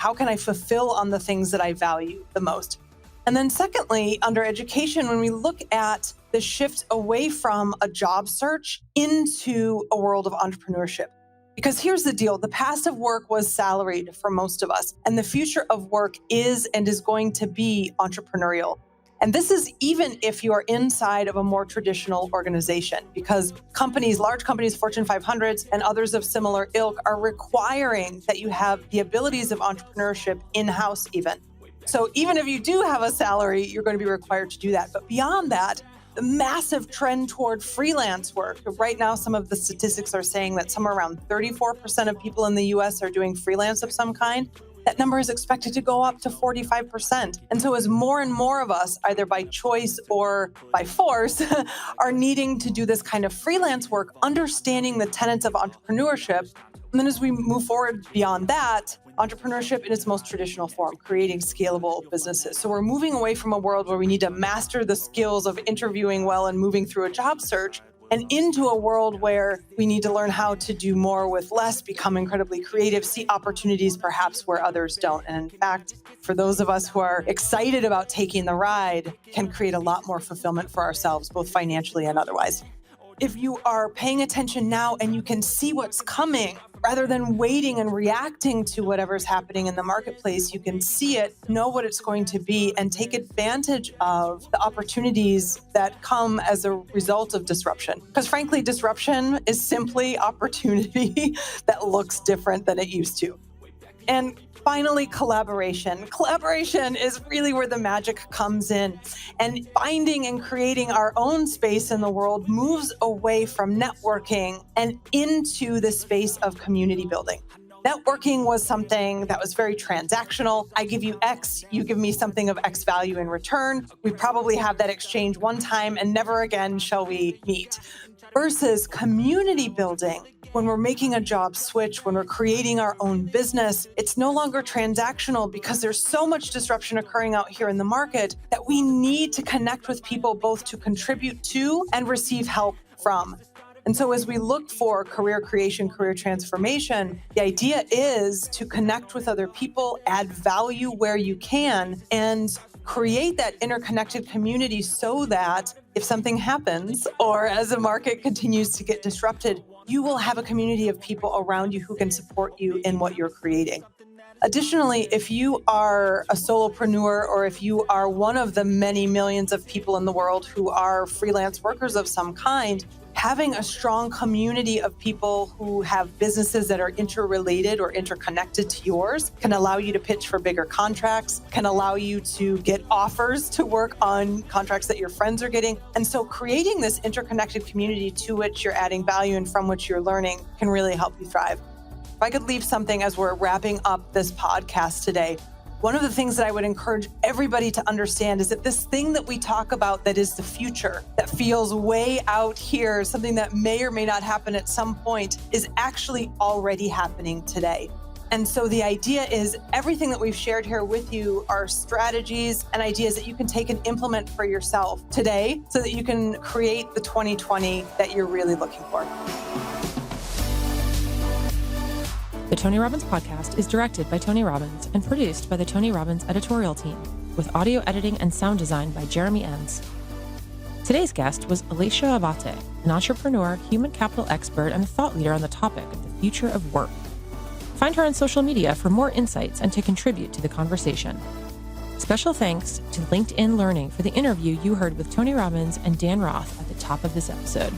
How can I fulfill on the things that I value the most? And then secondly, under education, when we look at the shift away from a job search into a world of entrepreneurship. Because here's the deal, the past of work was salaried for most of us, and the future of work is and is going to be entrepreneurial. And this is even if you are inside of a more traditional organization, because companies, large companies, Fortune 500s, and others of similar ilk are requiring that you have the abilities of entrepreneurship in-house even. So even if you do have a salary, you're going to be required to do that. But beyond that, the massive trend toward freelance work. Right now, some of the statistics are saying that somewhere around 34% of people in the US are doing freelance of some kind. That number is expected to go up to 45%. And so as more and more of us, either by choice or by force, are needing to do this kind of freelance work, understanding the tenets of entrepreneurship, and then as we move forward beyond that, entrepreneurship in its most traditional form, creating scalable businesses. So we're moving away from a world where we need to master the skills of interviewing well and moving through a job search, and into a world where we need to learn how to do more with less, become incredibly creative, see opportunities perhaps where others don't. And in fact, for those of us who are excited about taking the ride, can create a lot more fulfillment for ourselves, both financially and otherwise. If you are paying attention now and you can see what's coming, rather than waiting and reacting to whatever's happening in the marketplace, you can see it, know what it's going to be, and take advantage of the opportunities that come as a result of disruption. Because frankly, disruption is simply opportunity that looks different than it used to. And finally, collaboration. Collaboration is really where the magic comes in. And finding and creating our own space in the world moves away from networking and into the space of community building. Networking was something that was very transactional. I give you X, you give me something of X value in return. We probably have that exchange one time and never again shall we meet. Versus community building, when we're making a job switch, when we're creating our own business, it's no longer transactional because there's so much disruption occurring out here in the market that we need to connect with people both to contribute to and receive help from. And so as we look for career creation, career transformation, the idea is to connect with other people, add value where you can, and create that interconnected community so that if something happens or as the market continues to get disrupted, you will have a community of people around you who can support you in what you're creating. Additionally, if you are a solopreneur or if you are one of the many millions of people in the world who are freelance workers of some kind, having a strong community of people who have businesses that are interrelated or interconnected to yours can allow you to pitch for bigger contracts, can allow you to get offers to work on contracts that your friends are getting. And so creating this interconnected community to which you're adding value and from which you're learning can really help you thrive. If I could leave something as we're wrapping up this podcast today, one of the things that I would encourage everybody to understand is that this thing that we talk about that is the future, that feels way out here, something that may or may not happen at some point, is actually already happening today. And so the idea is everything that we've shared here with you are strategies and ideas that you can take and implement for yourself today so that you can create the 2020 that you're really looking for. The Tony Robbins Podcast is directed by Tony Robbins and produced by the Tony Robbins editorial team, with audio editing and sound design by Jeremy Enns. Today's guest was Alicia Abate, an entrepreneur, human capital expert, and a thought leader on the topic of the future of work. Find her on social media for more insights and to contribute to the conversation. Special thanks to LinkedIn Learning for the interview you heard with Tony Robbins and Dan Roth at the top of this episode.